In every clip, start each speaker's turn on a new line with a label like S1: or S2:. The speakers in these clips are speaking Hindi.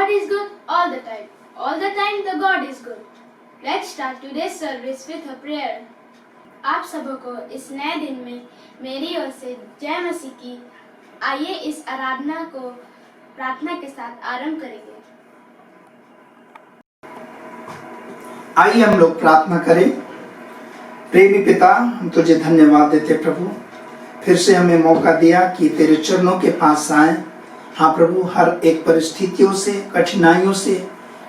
S1: God is good all the time. All the time the God is good. Let's start today's service with a prayer. आप सबको इस नए दिन में मेरी ओर से जय मसीह की। आइए इस आराधना को प्रार्थना के साथ आरंभ करेंगे।
S2: आइए हम लोग प्रार्थना करें। प्रेमी पिता, हम तुझे धन्यवाद देते प्रभु, फिर से हमें मौका दिया कि तेरे चरणों के पास आए। हाँ प्रभु, हर एक परिस्थितियों से, कठिनाइयों से,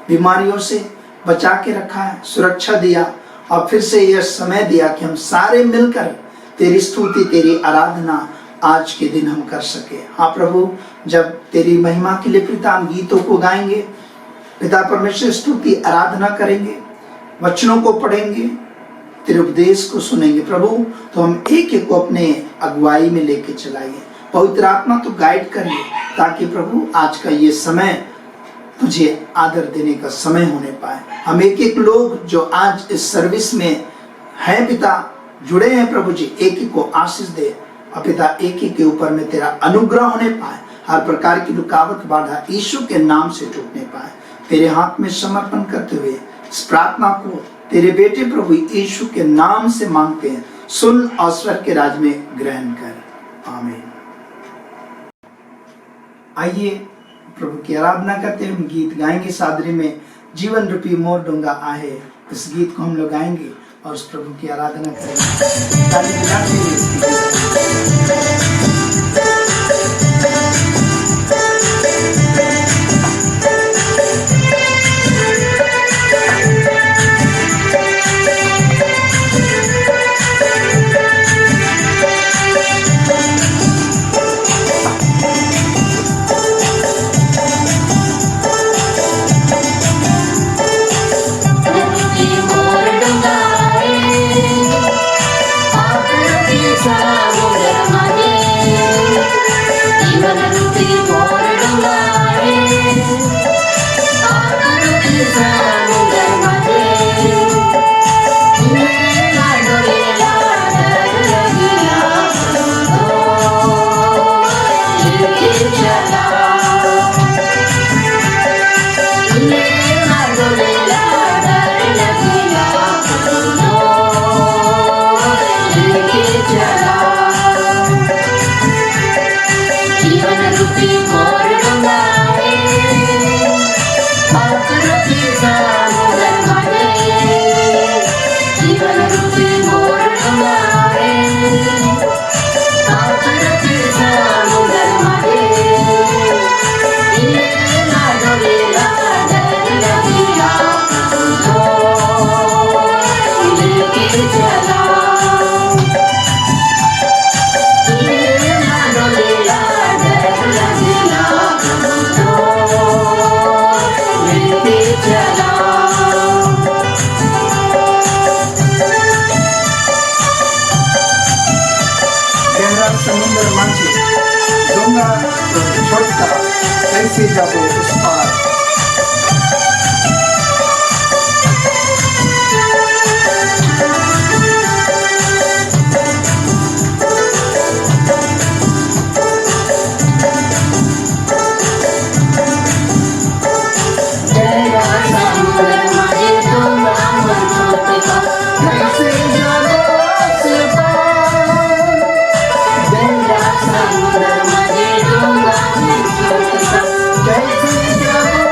S2: बीमारियों से बचा के रखा है, सुरक्षा दिया और फिर से यह समय दिया कि हम सारे मिलकर तेरी स्तुति, तेरी आराधना आज के दिन हम कर सके। हाँ प्रभु, जब तेरी महिमा के लिए पिता हम गीतों को गाएंगे, पिता परमेश्वर स्तुति आराधना करेंगे, वचनों को पढ़ेंगे, तेरे उपदेश को सुनेंगे प्रभु, तो हम एक एक को अपने अगुवाई में लेके चलाइए। पवित्र आत्मा तो गाइड करिए ताकि प्रभु आज का ये समय तुझे आदर देने का समय होने पाए। हम एक एक लोग जो आज इस सर्विस में हैं पिता, जुड़े हैं प्रभु जी, एक एक को आशीष दे और पिता एक एक के ऊपर में तेरा अनुग्रह होने पाए। हर प्रकार की रुकावट बाधा यीशु के नाम से टूटने पाए। तेरे हाथ में समर्पण करते हुए इस प्रार्थना को तेरे बेटे प्रभु यीशु के नाम से मांगते हैं। सुन और स्वर्ग के राज में ग्रहण कर, आमीन। आइए प्रभु की आराधना करते हैं। हम गीत गाएंगे सादरी में, जीवन रूपी मोर डूंगा आहे। इस गीत को हम लोग गाएंगे और उस प्रभु की आराधना कैसे जाबो उस पार। कैसे जाबो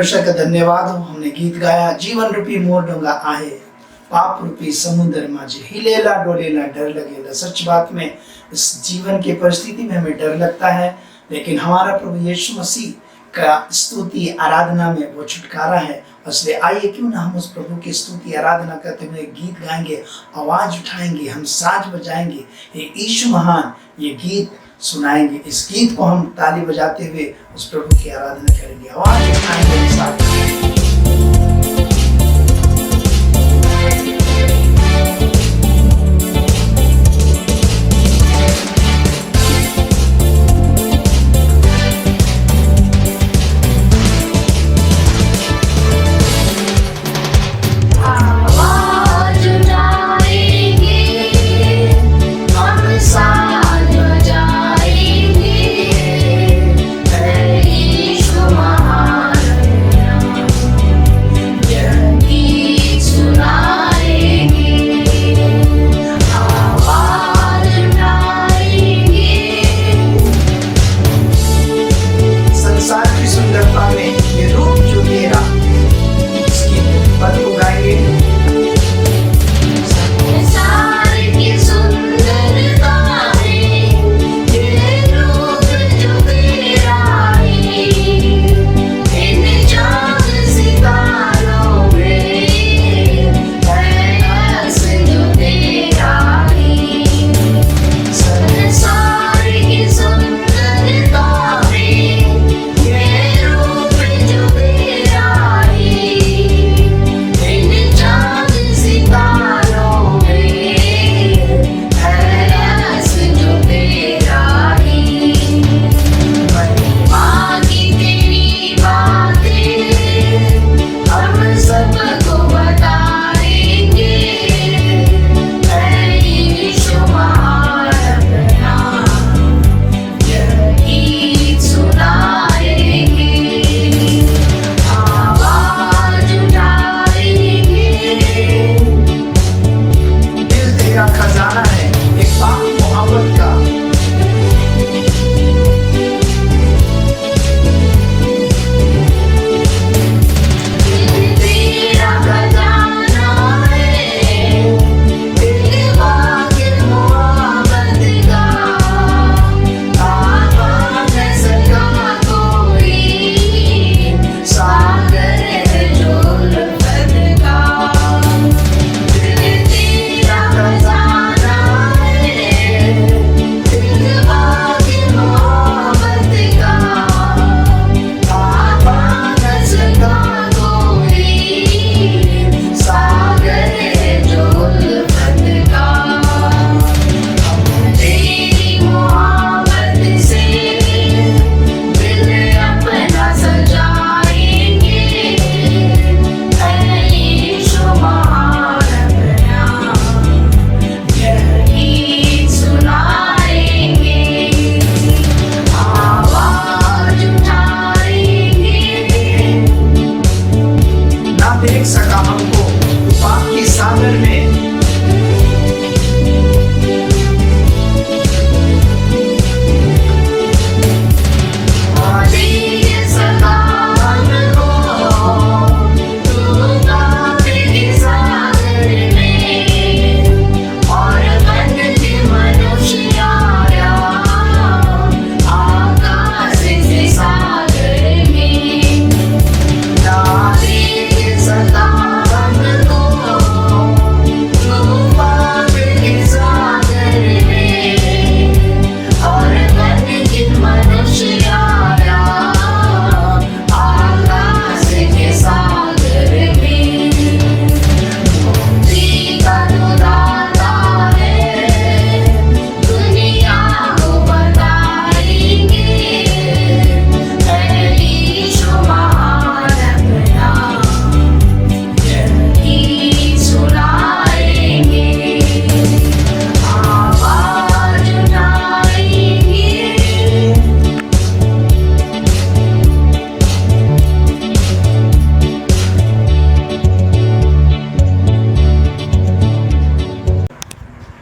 S2: परमेश्वर का धन्यवाद हो, हमने गीत गाया, जीवन रूपी मोर डूंगा आहे, पाप रूपी समुद्र माझे हिलेला डोलेला डर लगेला। सच बात में इस जीवन की परिस्थिति में हमें डर लगता है, लेकिन हमारा प्रभु यीशु मसीह का स्तुति आराधना में वो छुटकारा है। इसलिए आइए क्यों ना हम उस प्रभु की स्तुति आराधना करते हुए गीत गाएंगे, आवाज उठाएंगे, हम साज बजाएंगे, ये यीशु महान ये गीत सुनाएंगे। इस गीत को हम ताली बजाते हुए उस प्रभु की आराधना करेंगे, आवाज उठाएंगे साथ।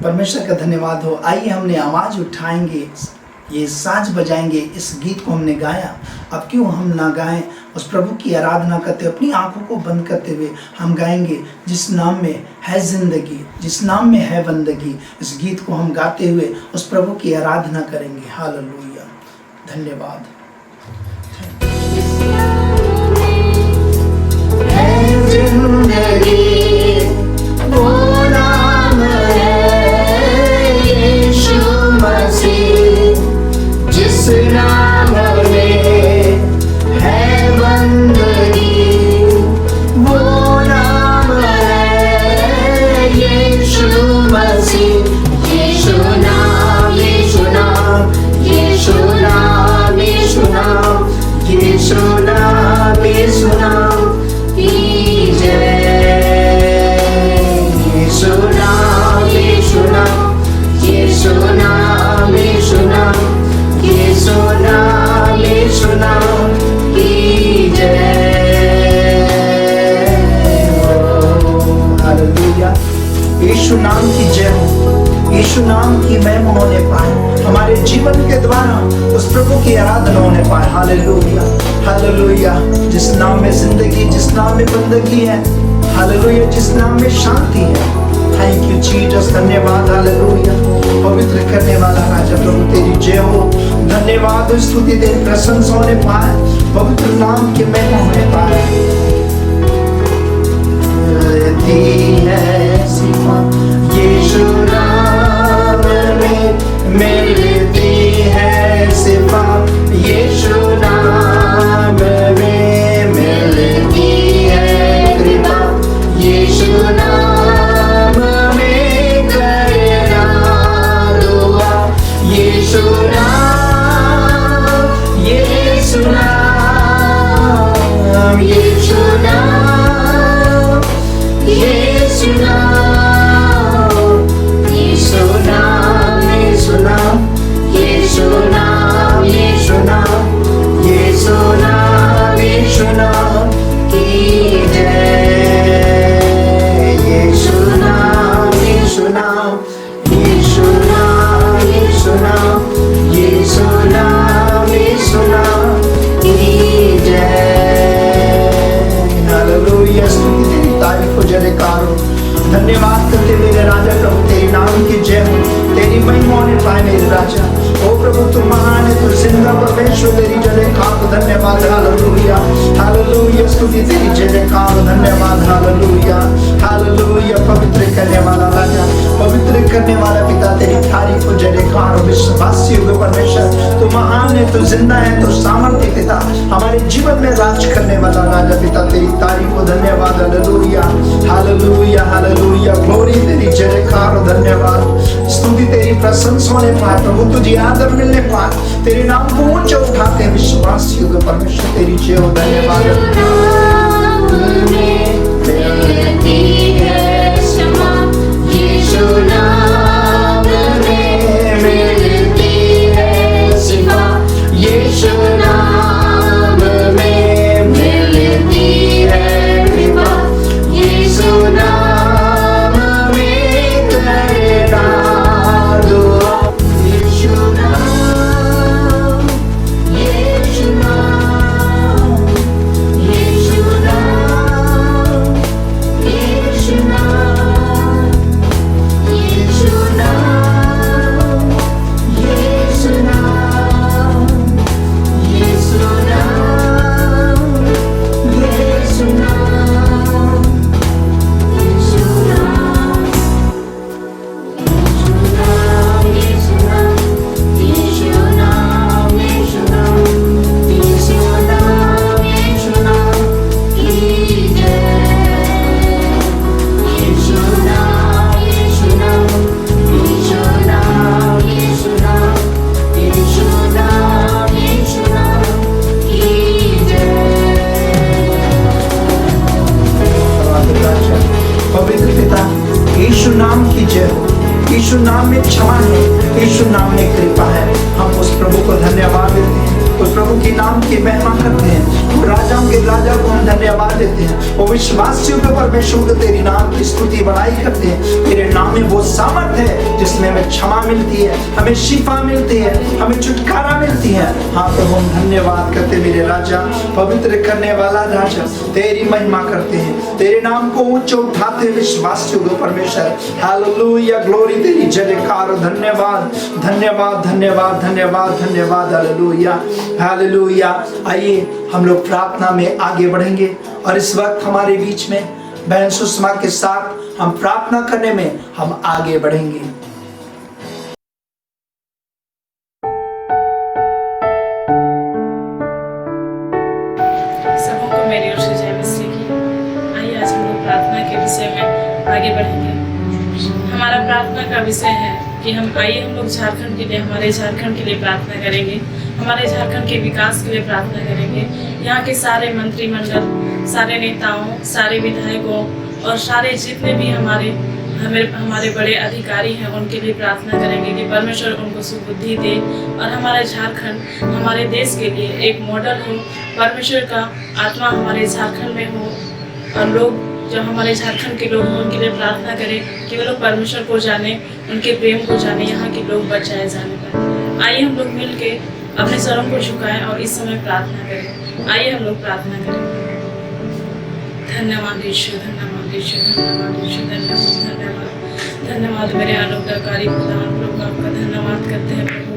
S2: परमेश्वर का धन्यवाद हो। आइए हमने आवाज उठाएंगे, ये साज बजाएंगे, इस गीत को हमने गाया, अब क्यों हम ना गाएं उस प्रभु की आराधना करते हुए, अपनी आंखों को बंद करते हुए हम गाएंगे, जिस नाम में है जिंदगी, जिस नाम में है बंदगी। इस गीत को हम गाते हुए उस प्रभु की आराधना करेंगे। हालेलुया, धन्यवाद। है जिंदगी, वो नाम है यीशु मसीह, जिस नाम में है बंदगी, वो नाम है यीशु मसीह। यीशु नाम, यीशु नाम, यीशु नाम, यीशु नाम, यीशु नाम, यीशु नाम की जय। यीशु नाम, यीशु नाम, यीशु नाम, यीशु नाम, यीशु नाम, यीशु नाम की जय। हालेलुया, यीशु नाम की जय हो, यीशु नाम की महिमा होने पाए हमारे जीवन के द्वारा, उस प्रभु की आराधना होने पाए। हालेलुया, हालेलुया, जिस नाम में जिंदगी, जिस नाम में बंदगी है। हालेलुया, जिस नाम में शांति है। थैंक यू जीसस, धन्यवाद। हालेलुया, पवित्र करने वाला राजा प्रभु तेरी जय हो। धन्यवाद, स्तुति दे, प्रशंसा होने पाए, पवित्र नाम की महिमा होने पाए। है सिफा यीशु नाम में मिलती है, सिफा यीशु नाम में मिलती है कृपा, यीशु नाम में करना दुआ, यीशु नाम, यीशु नाम, यीशु नाम, यीशु नाम, यीशु नाम, यीशु नाम, यीशु नाम, यीशु नाम, यीशु नाम, यीशु नाम की जय। यीशु नाम, यीशु नाम, यीशु नाम, यीशु नाम, यीशु नाम, यीशु नाम की जय। हालेलुया, स्तुति तेरी, तारीफ हो, जयकार हो। धन्यवाद करते मेरे राजा प्रभु तेरी नाम की जय हो, तेरी महिमा होने पाए मेरे राजा। ओ प्रभु तू महान है, तू जिंदा परमेश्वर, तेरी जयकार हो। धन्यवाद, हालेलुया, हालेलुया, स्तुति तेरी, जयकार हो। धन्यवाद, हालेलुया, हालेलुया, पवित्र करने वाला राजा, पवित्र करने वाला पिता तेरी तारीफ हो, जयकार हो। विश्वासी हो परमेश्वर, तू महान है, तू जिंदा है, तू सामर्थ्य पिता, हमारे जीवन में राज करने वाला राजा पिता तेरी तारीफ हो। धन्यवाद, हालेलुया, हालेलुया, हालेलुया, ग्लोरी तेरी, जयकार हो। धन्यवाद, स्तुति तेरी, प्रशंसा होने पाए प्रभु, तुझे आदर मिलने पाए, तेरे नाम को ऊंचा उठाते हैं विश्वासी हो परमेश्वर, तेरी जय हो। धन्यवाद, यीशु नाम में क्षमा है, यीशु नाम में कृपा है। हम उस प्रभु को धन्यवाद देते हैं, उस प्रभु के नाम की महिमा करते हैं, राजाओं के राजा को हम धन्यवाद धन्यवाद देते हैं। वो विश्वासियों के परमेश्वर को तेरी नाम की स्तुति बढ़ाई करते हैं। तेरे नाम में वो सामर्थ है जिसमें हमें क्षमा मिलती है, हमें शिफा मिलती है, हमें छुटकारा मिलती है। हाँ प्रभु, हम धन्यवाद करते मेरे राजा, पवित्र करने वाला राजा, तेरी महिमा करते हैं, तेरे नाम को ऊंचे उठाते हैं विश्वासियों को परमेश्वर। हालेलुया, ग्लोरी तेरी जयकार, धन्यवाद धन्यवाद धन्यवाद धन्यवाद धन्यवाद। Hallelujah hallelujah. आइए हम लोग प्रार्थना में आगे बढ़ेंगे और इस वक्त हमारे बीच में बहन सुषमा के साथ हम प्रार्थना करने में हम आगे बढ़ेंगे।
S3: सबको मेरी ओर से जय मसीह की। आइए आज हम लोग प्रार्थना के विषय में आगे बढ़ेंगे। हमारा प्रार्थना का विषय है कि हम लोग झारखंड के लिए, हमारे झारखंड के लिए प्रार्थना करेंगे, हमारे झारखंड के विकास के लिए प्रार्थना करेंगे। यहाँ के सारे मंत्रिमंडल, सारे नेताओं, सारे विधायकों और सारे जितने भी हमारे बड़े अधिकारी हैं उनके लिए प्रार्थना करेंगे कि परमेश्वर उनको सुबुद्धि दे और हमारा झारखंड हमारे देश के लिए एक मॉडल हो। परमेश्वर का आत्मा हमारे झारखंड में हो और लोग जो हमारे झारखंड के लोग हैं उनके लिए प्रार्थना करें कि वो लोग परमेश्वर को जाने, उनके प्रेम को जाने, यहाँ के लोग बचाए जाने पाए। आइए हम लोग मिल के अपने सरों को झुकाएं और इस समय प्रार्थना करें। आइए हम लोग प्रार्थना करें। धन्यवाद यीशु, धन्यवाद यीशु, धन्यवाद यीशु, धन्यवाद धन्यवाद धन्यवाद मेरे अनुग्रहकारी खुदावन प्रभु, आपका धन्यवाद करते हैं प्रभु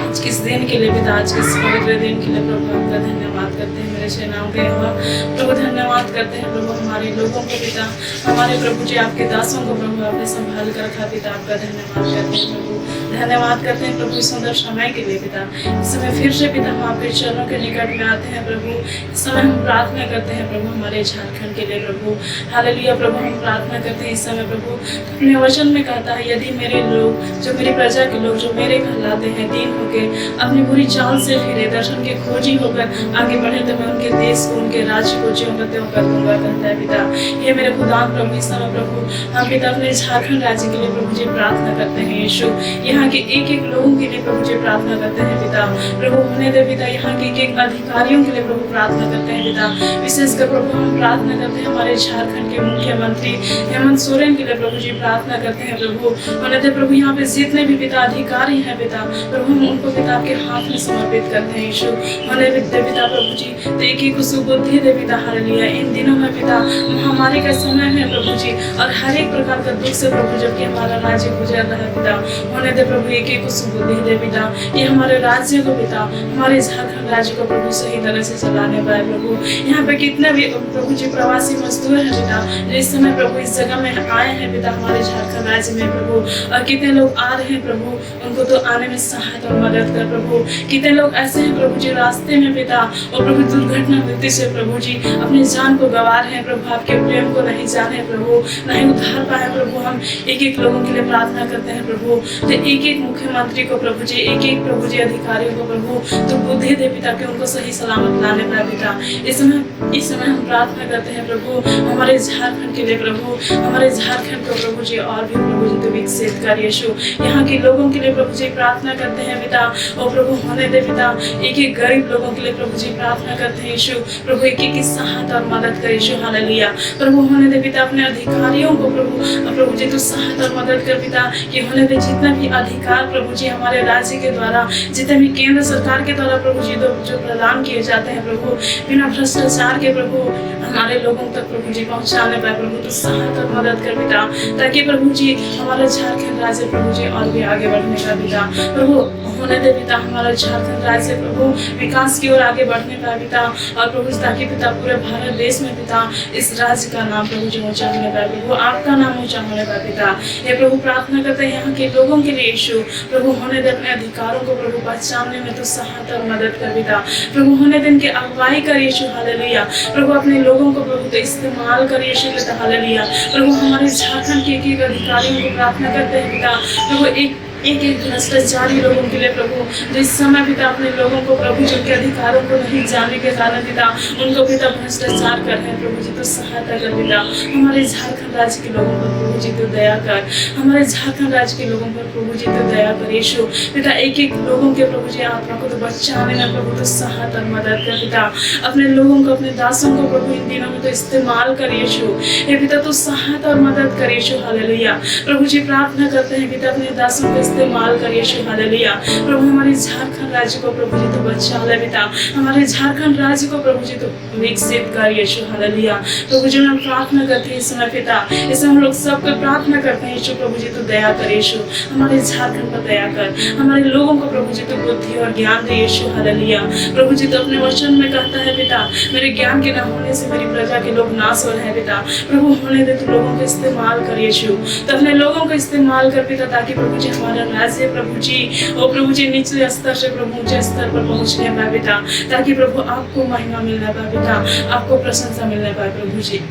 S3: आज किस दिन के लिए पिता, आज किस पवित्र दिन के लिए प्रभु आपका धन्यवाद करते हैं मेरे सेनाओं के यहोवा प्रभु। धन्यवाद करते हैं प्रभु हमारे लोगों को पिता, हमारे प्रभु जी आपके दासों को प्रभु आपने संभाल कर रखा पिता, आपका धन्यवाद करते हैं प्रभु। धन्यवाद करते हैं प्रभु इस सुंदर समय के लिए पिता। इस समय फिर से पिता हम आपके चरणों के निकट में आते हैं प्रभु। इस समय हम प्रार्थना करते हैं प्रभु हमारे झारखंड के लिए प्रभु। हालेलुया प्रभु, हम प्रार्थना करते हैं इस समय प्रभु। अपने वचन में कहता है यदि मेरे लोग, जो मेरी प्रजा के लोग, जो मेरे कहलाते हैं, दीन होके अपनी बुरी चाल से फिरे, दर्शन के खोजी होकर आगे बढ़े, तो मैं उनके देश को, उनके राज्य को ज्यों का त्यों कर दूंगा, कहता है पिता। ये मेरे खुदा प्रभु इस समय प्रभु हम पिता अपने झारखंड राज्य के लिए प्रभु जी प्रार्थना करते हैं यीशु। यहाँ के एक एक लोगों के लिए प्रभु जी प्रार्थना करते हैं पिता। प्रभु होने दे पिता, यहाँ के एक एक अधिकारियों के लिए प्रभु प्रार्थना करते हैं पिता। विशेषकर प्रभु हम प्रार्थना करते हैं हमारे झारखंड के मुख्यमंत्री हेमंत सोरेन के लिए प्रभु जी प्रार्थना करते हैं प्रभु। होने दे प्रभु यहाँ पे जितने भी पिता अधिकारी हैं पिता प्रभु, हम उनको पिता आपके हाथ में समर्पित करते हैं यीशु। होने दे पिता प्रभु जी, तो एक एक को सुबुद्धि दे पिता। हालेलुया, इन दिनों में पिता महामारी का समय है प्रभु जी और हर एक प्रकार का दुख से प्रभु जबकि हमारा राज्य गुजर रहा है पिता। होने दे प्रभु एक एक को सुबुद्धि दे पिता कि हमारे राज्य को पिता, हमारे झारखंड राज्य को प्रभु सही तरह से चलाने पाए प्रभु। यहाँ पे कितने भी प्रभु जी प्रवासी मजदूर हैं पिता, जो इस समय प्रभु इस जगह में आए हैं पिता हमारे झारखंड राज्य में प्रभु, और कितने लोग आ रहे हैं प्रभु, उनको तो आने में सहायता और मदद कर प्रभु। कितने लोग ऐसे हैं प्रभु जी रास्ते में पिता और प्रभु दुर्घटना मृत्यु से प्रभु जी अपनी जान को गंवा रहे हैं प्रभु, आपके प्रेम को नहीं जाने प्रभु, नहीं उद्धार पाए प्रभु। हम एक एक लोगों के लिए प्रार्थना करते हैं प्रभु, तो एक एक मुख्यमंत्री को प्रभु जी, एक एक प्रभु जी अधिकारियों को प्रभु तो बुद्धि दे पिता कि उनको सही सलामत लाने पाए पिता। इस समय हम प्रार्थना करते हैं प्रभु हमारे झारखंड के लिए प्रभु, हमारे झारखंड को प्रभु जी और भी प्रभु जी तो विकसित कर यीशु। यहाँ के लोगों के लिए प्रभु जी प्रार्थना करते हैं पिता, और प्रभु होने दे पिता एक एक गरीब लोगों के लिए प्रभु जी प्रार्थना करते हैं यीशु। प्रभु एक एक की सहायता और मदद कर यीशु। हालेलुया प्रभु, होने दे पिता अपने अधिकारियों को प्रभु जी तो सहायता और मदद कर पिता कि होने दे जितना भी अधिकार प्रभु जी हमारे राज्य के द्वारा, जितने भी केंद्र सरकार के द्वारा प्रभु जी जो प्रदान किए जाते हैं प्रभु, बिना भ्रष्टाचार के प्रभु हमारे लोगों तक प्रभु जी पहुंचाने पाए प्रभु, तो सहायता और मदद कर पिता, ताकि प्रभु जी हमारा झारखंड राज्य प्रभु जी और भी आगे बढ़ने का पिता प्रभु होने दे पिता। हमारा झारखंड राज्य प्रभु विकास की ओर आगे बढ़ने का पिता, और प्रभु ताकि पिता पूरे भारत देश में पिता इस राज्य का नाम प्रभु जी ऊंचा होने का प्रभु, आपका नाम ऊंचा होने का पिता। ये प्रभु प्रार्थना करते हैं यहाँ के लोगों के लिए यीशु। प्रभु होने दे अपने अधिकारों को प्रभु पहचानने में तो सहायता और मदद कर पिता। प्रभु होने दिन के अगुवाई कर यीशु। हालेलुया प्रभु अपने लोगों को प्रभु तो इस्तेमाल कर यीशु लेता। हालेलुया प्रभु हमारे झारखंड के एक एक अधिकारियों को प्रार्थना करते हैं पिता प्रभु, एक एक एक भ्रष्टाचारी लोगों के लिए प्रभु, जो इस समय पिता अपने लोगों को प्रभु जिनके अधिकारों को नहीं जानने के कारण पिता उनको पिता भ्रष्टाचार कर रहे हैं प्रभु जी, तो सहायता कर पिता। हमारे झारखंड राज्य के लोगों पर प्रभु जी तो दया कर, हमारे झारखंड राज्य के लोगों पर प्रभु जी तो दया कर यीशु पिता। एक एक लोगों के प्रभु जी आत्मा को तो बचाने में प्रभु तो सहायता और मदद कर पिता। अपने लोगों को, अपने दासों को प्रभु इन दिनों में तो इस्तेमाल कर यीशु हे पिता, तो सहायता और मदद कर यीशु हालेलुया। प्रभु जी प्रार्थना करते हैं पिता, अपने दासों को इस्तेमाल कर यीशु हालेलुया। प्रभु हमारे झारखंड राज्य को प्रभु जी तो बचा ले पिता, हमारे झारखंड राज्य को प्रभु जी तो विकसित कर यीशु हालेलुया। प्रभु जी हम प्रार्थना करते हैं इस समय पिता, इस हम लोग सबको प्रार्थना करते हैं यीशु प्रभु जी तो दया कर यीशु, हमारे झारखंड पर दया कर, हमारे लोगों को प्रभु जी तो बुद्धि और ज्ञान दे यीशु हालेलुया। प्रभु जी तो अपने वचन में कहता है पिता, मेरे ज्ञान के न होने से मेरी प्रजा के लोग नाश हो रहे हैं पिता। प्रभु होने दे, तो लोगों को इस्तेमाल कर यीशु, तो अपने लोगों को इस्तेमाल कर पिता, ताकि प्रभु जी हमारा राज्य प्रभु जी और प्रभु जी निचले स्तर से प्रभु ऊंचे स्तर पर पहुंचने पाए पिता, ताकि प्रभु आपको महिमा मिलने पाए पिता, आपको प्रशंसा मिलने पाए प्रभु जी।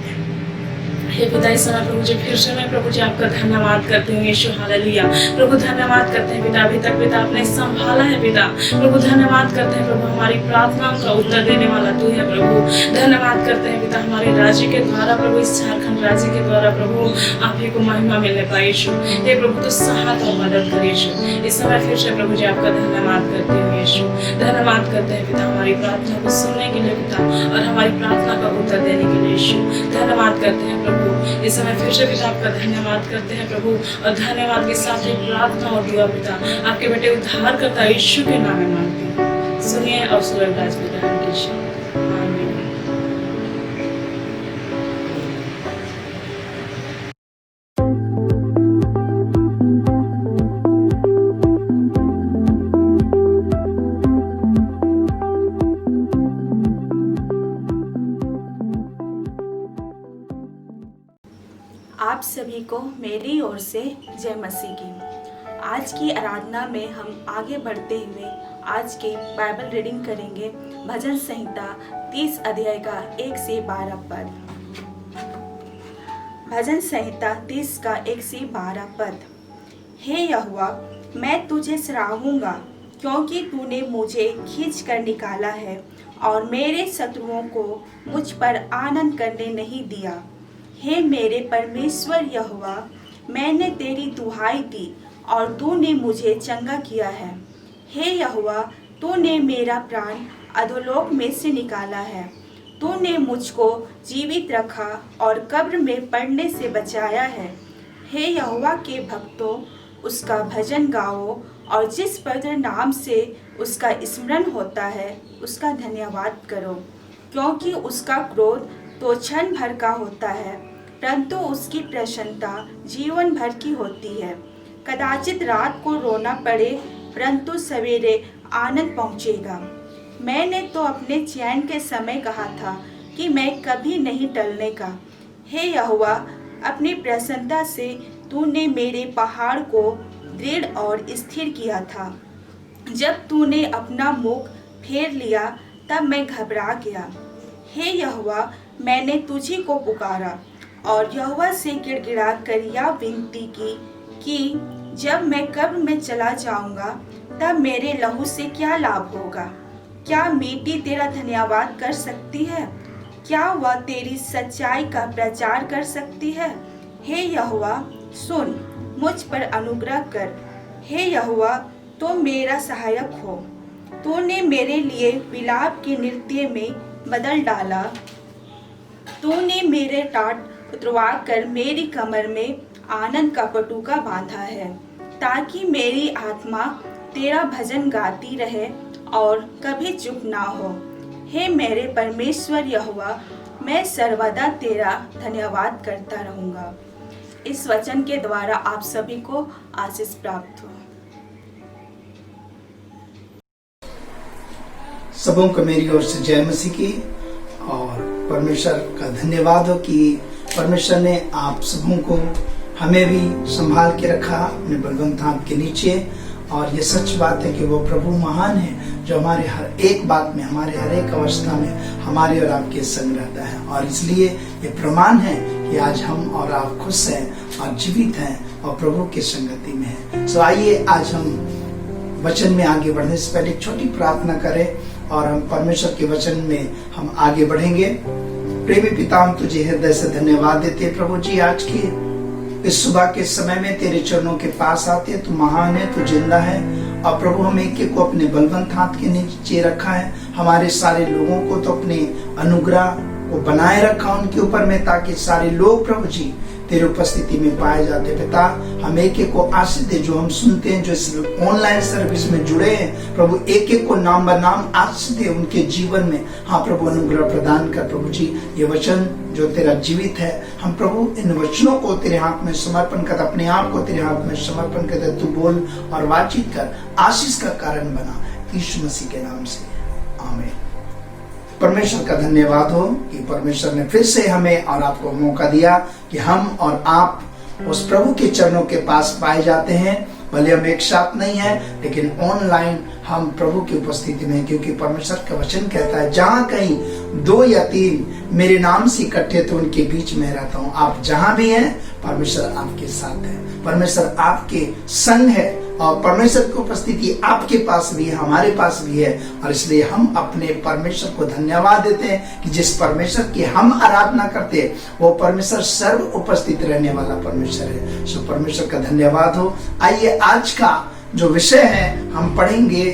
S3: हे पिता इस समय प्रभु जी फिर से मैं प्रभु जी आपका धन्यवाद करती हूँ यीशु हालेलुया। प्रभु धन्यवाद करते हैं पिता, अभी तक पिता आपने संभाला है पिता। प्रभु धन्यवाद करते हैं प्रभु, हमारी प्रार्थनाओं का उत्तर देने वाला तू है प्रभु। धन्यवाद करते हैं पिता, हमारे राज्य के द्वारा प्रभु, इस झारखंड राज्य के द्वारा प्रभु आप ही को महिमा मिलने पाए यीशु। हे प्रभु तो सहायता और मदद कर यीशु। इस समय फिर से प्रभु जी आपका धन्यवाद करती हूँ यीशु। धन्यवाद करते हैं पिता हमारी प्रार्थना को सुनने के लिए पिता, और हमारी प्रार्थना का उत्तर देने के लिए यीशु। धन्यवाद करते हैं प्रभु, इस समय फिर से पिता आपका धन्यवाद करते हैं प्रभु, और धन्यवाद के साथ ही प्रार्थना और दुआ पिता आपके बेटे उद्धार करता यीशु के नाम में मांगते हैं, सुनिए और स्वर्ग राज्य में ग्रहण कीजिए। आमीन।
S4: आप सभी को मेरी ओर से जय मसीह की। आज की आराधना में हम आगे बढ़ते हुए आज के बाइबल रीडिंग करेंगे भजन संहिता 30 अध्याय का 1 से 12 पद। भजन संहिता 30 का 1 से 12 पद। हे यहोवा, मैं तुझे सराहूंगा क्योंकि तूने मुझे खींच कर निकाला है और मेरे शत्रुओं को मुझ पर आनंद करने नहीं दिया। हे मेरे परमेश्वर यहोवा, मैंने तेरी दुहाई दी और तूने मुझे चंगा किया है। हे यहोवा, तूने मेरा प्राण अधोलोक में से निकाला है। तूने मुझको जीवित रखा और कब्र में पड़ने से बचाया है। हे यहोवा के भक्तों, उसका भजन गाओ और जिस पवित्र नाम से उसका स्मरण होता है उसका धन्यवाद करो, क्योंकि उसका क्रोध तो क्षण भर का होता है, परंतु उसकी प्रसन्नता जीवन भर की होती है। कदाचित रात को रोना पड़े, परंतु सवेरे आनंद पहुँचेगा। मैंने तो अपने चैन के समय कहा था कि मैं कभी नहीं टलने का। हे यहोवा, अपनी प्रसन्नता से तूने मेरे पहाड़ को दृढ़ और स्थिर किया था। जब तूने अपना मुख फेर लिया तब मैं घबरा गया। हे यहोवा, मैंने तुझी को पुकारा और यहोवा से गिड़गिड़ा कर यह विनती की कि जब मैं कब्र में चला जाऊंगा तब मेरे लहू से क्या लाभ होगा। क्या मिट्टी तेरा धन्यवाद कर सकती है? क्या वह तेरी सच्चाई का प्रचार कर सकती है? हे यहोवा, सुन, मुझ पर अनुग्रह कर। हे यहोवा, तो मेरा सहायक हो। तूने मेरे लिए विलाप के नृत्य में बदल डाला। तूने मेरे टाट उतरवा कर मेरी कमर में आनंद का पटुका बांधा है, ताकि मेरी आत्मा तेरा भजन गाती रहे और कभी चुप ना हो। हे मेरे परमेश्वर यहोवा, मैं सर्वदा तेरा धन्यवाद करता रहूँगा। इस वचन के द्वारा आप सभी को आशीष प्राप्त हो।
S2: सबों को मेरी ओर से जय मसीह की, और परमेश्वर का धन्यवाद हो कि परमेश्वर ने आप सबों को, हमें भी संभाल के रखा अपने बलवंत हाथ के नीचे। और ये सच बात है कि वो प्रभु महान है, जो हमारे हर एक बात में, हमारे हर एक अवस्था में हमारे और आपके संग रहता है। और इसलिए ये प्रमाण है कि आज हम और आप खुश हैं और जीवित हैं, और प्रभु की संगति में है। सो आइए आज हम वचन में आगे बढ़ने से पहले एक छोटी प्रार्थना करें और हम परमेश्वर के वचन में हम आगे बढ़ेंगे। प्रेमी पिता, हम तुझे हृदय से धन्यवाद देते हैं प्रभु जी, आज की इस सुबह के समय में तेरे चरणों के पास आते। तू महान है, तू जिंदा है और प्रभु हम एक को अपने बलवंत हाथ के नीचे रखा है। हमारे सारे लोगों को तो अपने अनुग्रह को बनाए रखा उनके ऊपर में, ताकि सारे लोग प्रभु जी तेरे उपस्थिति में पाए जाते। पिता, हम एक को आशीष दे जो हम सुनते हैं, जो इस ऑनलाइन सर्विस में जुड़े हैं प्रभु, एक को नाम ब नाम आशीष दे उनके जीवन में। हाँ प्रभु, अनुग्रह प्रदान कर प्रभु जी। ये वचन जो तेरा जीवित है, हम प्रभु इन वचनों को तेरे हाथ में समर्पण कर, अपने आप को तेरे हाथ में समर्पण कर। तू बोल और बातचीत कर, आशीष का कारण बना, यीशु मसीह के नाम से आमीन। परमेश्वर का धन्यवाद हो कि परमेश्वर ने फिर से हमें और आपको मौका दिया कि हम और आप उस प्रभु के चरणों के पास पाए जाते हैं। भले हम एक साथ नहीं है, लेकिन ऑनलाइन हम प्रभु की उपस्थिति में, क्योंकि परमेश्वर का वचन कहता है जहां कहीं 2 या 3 मेरे नाम से इकट्ठे तो उनके बीच में रहता हूं। आप जहां भी हैं, परमेश्वर आपके साथ है, परमेश्वर आपके संग है और परमेश्वर की उपस्थिति आपके पास भी है, हमारे पास भी है। और इसलिए हम अपने परमेश्वर को धन्यवाद देते हैं कि जिस परमेश्वर की हम आराधना करते हैं वो परमेश्वर सर्व उपस्थित रहने वाला परमेश्वर है। सो परमेश्वर का धन्यवाद हो। आइए आज का जो विषय है हम पढ़ेंगे,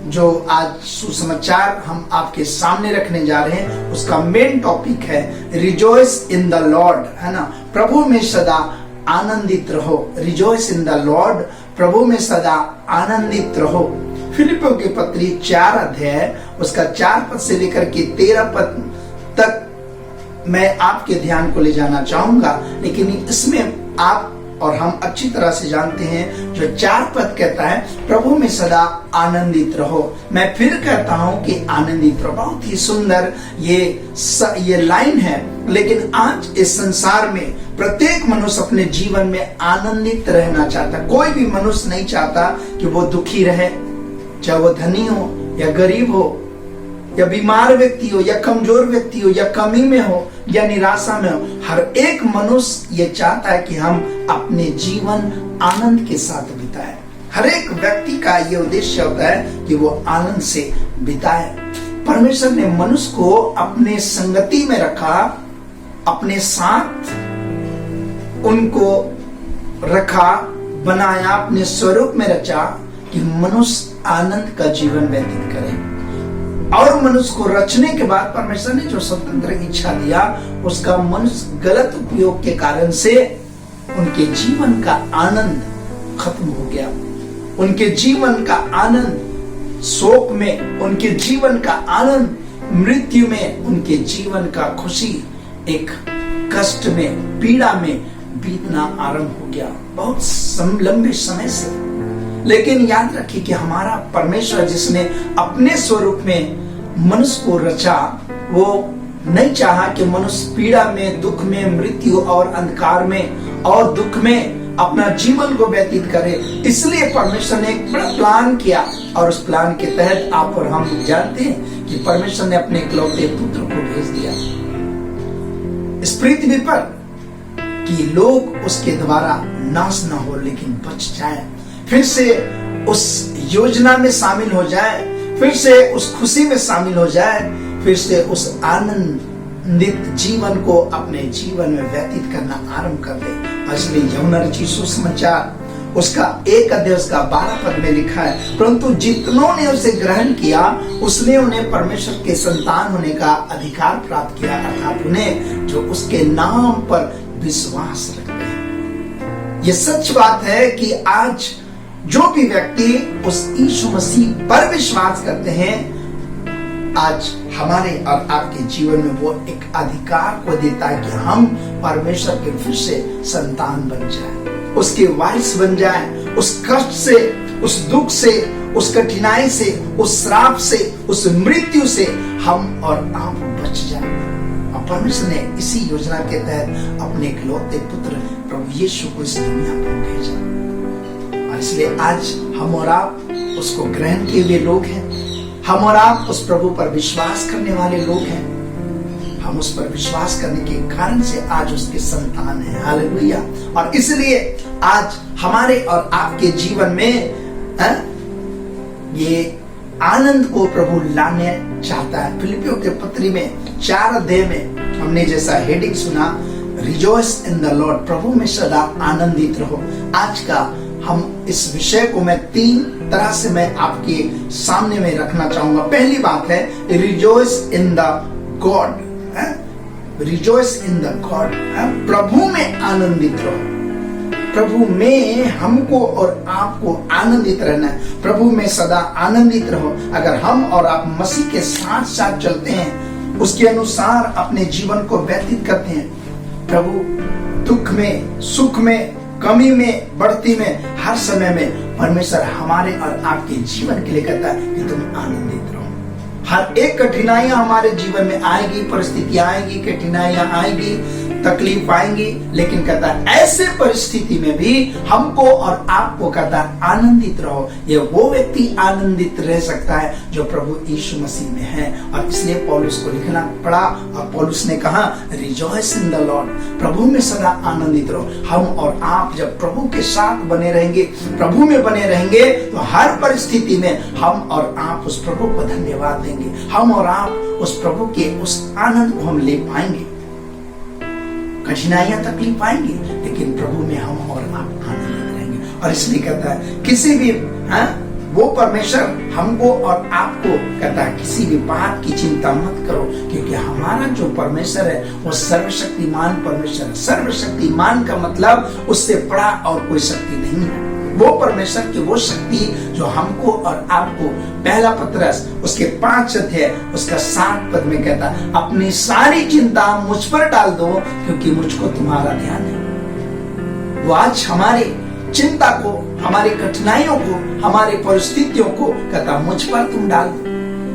S2: जो आज सुसमाचार हम आपके सामने रखने जा रहे हैं, उसका मेन टॉपिक है रिजॉइस इन द लॉर्ड, है ना। प्रभु में सदा आनंदित रहो। रिजॉइस इन द लॉर्ड, प्रभु में सदा आनंदित रहो। फिलिपियों की पत्री 4 अध्याय उसका 4 पद से लेकर के 13 पद तक मैं आपके ध्यान को ले जाना चाहूंगा, लेकिन इसमें आप और हम अच्छी तरह से जानते हैं जो 4 पद कहता है प्रभु में सदा आनंदित रहो। मैं फिर कहता हूं कि आनंदित रहो। बहुत ही सुंदर ये लाइन है, लेकिन आज इस संसार में प्रत्येक मनुष्य अपने जीवन में आनंदित रहना चाहता। कोई भी मनुष्य नहीं चाहता कि वो दुखी रहे, चाहे वो धनी हो या गरीब हो या बीमार व्यक्ति हो या कमजोर व्यक्ति हो या कमी में हो या निराशा में हो। हर एक मनुष्य ये चाहता है कि हम अपने जीवन आनंद के साथ बिताएं। हर एक व्यक्ति का ये उद्देश्य होता है कि वो आनंद से बिताए। परमेश्वर ने मनुष्य को अपने संगति में रखा, अपने साथ उनको रखा, बनाया, अपने स्वरूप में रचा कि मनुष्य आनंद का जीवन व्यतीत करे। और मनुष्य को रचने के बाद परमेश्वर ने जो स्वतंत्र इच्छा दिया, उसका मनुष्य गलत उपयोग के कारण से उनके जीवन का आनंद खत्म हो गया। उनके जीवन का आनंद शोक में, उनके जीवन का आनंद मृत्यु में, उनके जीवन का खुशी एक कष्ट में, पीड़ा में बीतना आरंभ हो गया बहुत लंबे समय से। लेकिन याद रखिए कि हमारा परमेश्वर जिसने अपने स्वरूप में मनुष्य को रचा, वो नहीं चाहा कि मनुष्य पीड़ा में, दुख में, मृत्यु और अंधकार में और दुख में अपना जीवन को व्यतीत करे। इसलिए परमेश्वर ने एक बड़ा प्लान किया और उस प्लान के तहत आप और हम जानते हैं कि परमेश्वर ने अपने इकलौते पुत्र को भेज दिया इस पृथ्वी पर कि लोग उसके द्वारा नाश न हो लेकिन बच जाए, फिर से उस योजना में शामिल हो जाए, फिर से उस खुशी में शामिल हो जाए, फिर से उस आनंदित जीवन को अपने जीवन में व्यतीत करना आरंभ कर दे। इसलिए यूहन्ना रचित सुसमाचार उसका 1 अध्याय उसका 12 पद में लिखा है, परंतु जितनों ने उसे ग्रहण किया उसने उन्हें परमेश्वर के संतान होने का अधिकार प्राप्त किया, अर्थात उन्हें जो उसके नाम पर विश्वास रखते हैं। ये सच बात है कि आज जो भी व्यक्ति उस यीशु मसीह पर विश्वास करते हैं, आज हमारे और आपके जीवन में वो एक अधिकार को देता है कि हम परमेश्वर के फिर से संतान बन जाए, उसके वारिस बन जाए। उस कष्ट से, उस दुख से, उस कठिनाई से, उस श्राप से, उस मृत्यु से हम और आप बच जाए। और परमेश्वर ने इसी योजना के तहत अपने इकलौते पुत्र प्रभु यीशु को इस दुनिया में भेजा। और इसलिए आज हम और आप उसको ग्रहण किए हुए लोग हैं, हम और आप उस प्रभु पर विश्वास करने वाले लोग हैं। हम उस पर विश्वास करने के कारण से आज उसके संतान हैं। हालेलुया। और इसलिए आज हमारे और आपके जीवन में ये आनंद को प्रभु लाने चाहता है। फिलिपियों के पत्री में 4 अध्याय में हमने जैसा हेडिंग सुना, रिजॉइस इन द लॉर्ड, प्रभु में सदा आनंदित रहो। आज का हम इस विषय को मैं 3 तरह से मैं आपके सामने में रखना चाहूंगा। पहली बात है rejoice in the God, rejoice in the God, प्रभु में आनंदित रहो। प्रभु में हमको और आपको आनंदित रहना है। प्रभु में सदा आनंदित रहो। अगर हम और आप मसीह के साथ साथ चलते हैं, उसके अनुसार अपने जीवन को व्यतीत करते हैं, प्रभु दुख में, सुख में, कमी में, बढ़ती में, हर समय में परमेश्वर हमारे और आपके जीवन के लिए कहता है कि तुम आनंदित रहो। हर एक कठिनाइयां हमारे जीवन में आएगी, परिस्थितियां आएगी, कठिनाइयां आएगी, तकलीफ आएंगी, लेकिन कहता है ऐसे परिस्थिति में भी हमको और आपको कहता है आनंदित रहो। ये वो व्यक्ति आनंदित रह सकता है जो प्रभु यीशु मसीह में है। और इसलिए पौलुस को लिखना पड़ा और पौलुस ने कहा रिजॉइस इन द लॉर्ड, प्रभु में सदा आनंदित रहो। हम और आप जब प्रभु के साथ बने रहेंगे, प्रभु में बने रहेंगे, तो हर परिस्थिति में हम और आप उस प्रभु को धन्यवाद देंगे। हम और आप उस प्रभु के उस आनंद को हम ले पाएंगे। कठिनाइयां तकलीफ आएंगी, लेकिन प्रभु में हम और आप आनंदित रहेंगे। और इसलिए कहता है किसी भी वो परमेश्वर हमको और आपको कहता है किसी भी बात की चिंता मत करो, क्योंकि हमारा जो परमेश्वर है वो सर्वशक्तिमान परमेश्वर है। सर्वशक्तिमान का मतलब उससे बड़ा और कोई शक्ति नहीं है। वो परमेश्वर की वो शक्ति जो हमको और आपको, पहला पत्रस उसके 5 अध्याय उसका 7 पद में कहता अपनी सारी चिंता मुझ पर डाल दो क्योंकि मुझको तुम्हारा ध्यान है। वो आज हमारी चिंता को, हमारी कठिनाइयों को, हमारी परिस्थितियों को कहता मुझ पर तुम डाल दो,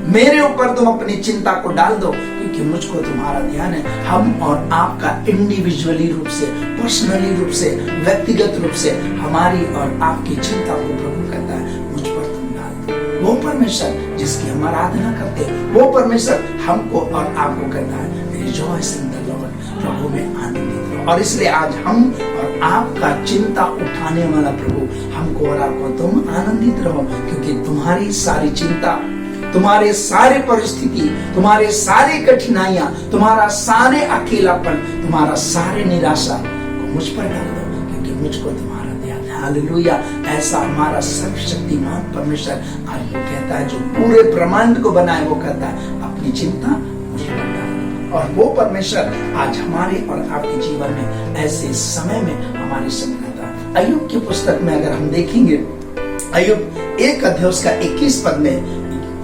S2: मेरे ऊपर तुम अपनी चिंता को डाल दो क्योंकि मुझको तुम्हारा ध्यान है। हम और आपका इंडिविजुअली रूप से, पर्सनली रूप से, व्यक्तिगत रूप से हमारी और आपकी चिंता को प्रभु कहता है मुझ पर तुम डाल दो। वो परमेश्वर जिसकी हम आराधना करते हैं, वो परमेश्वर हमको और आपको कहता है रिजॉइस इन द लॉर्ड, प्रभु में आनंदित रहो। और इसलिए आज हम और आपका चिंता उठाने वाला प्रभु हमको और आपको तुम आनंदित रहो, क्योंकि तुम्हारी सारी चिंता, तुम्हारे सारे परिस्थिति, तुम्हारे सारे कठिनाइयां, तुम्हारा सारे अकेलापन, तुम्हारा सारे निराशा को मुझ पर डाल दो क्योंकि मुझको तुम्हारा ध्यान है। हालेलुया। ऐसा हमारा सर्वशक्तिमान परमेश्वर आज वो कहता है, जो पूरे ब्रह्मांड को बनाए, वो कहता है अपनी चिंता मुझ पर डाल दो। और वो परमेश्वर आज हमारे और आपके जीवन में ऐसे समय में हमारे संग रहता है। अय्यूब की पुस्तक में अगर हम देखेंगे, अय्यूब 1 अध्याय उसका 21 पद में,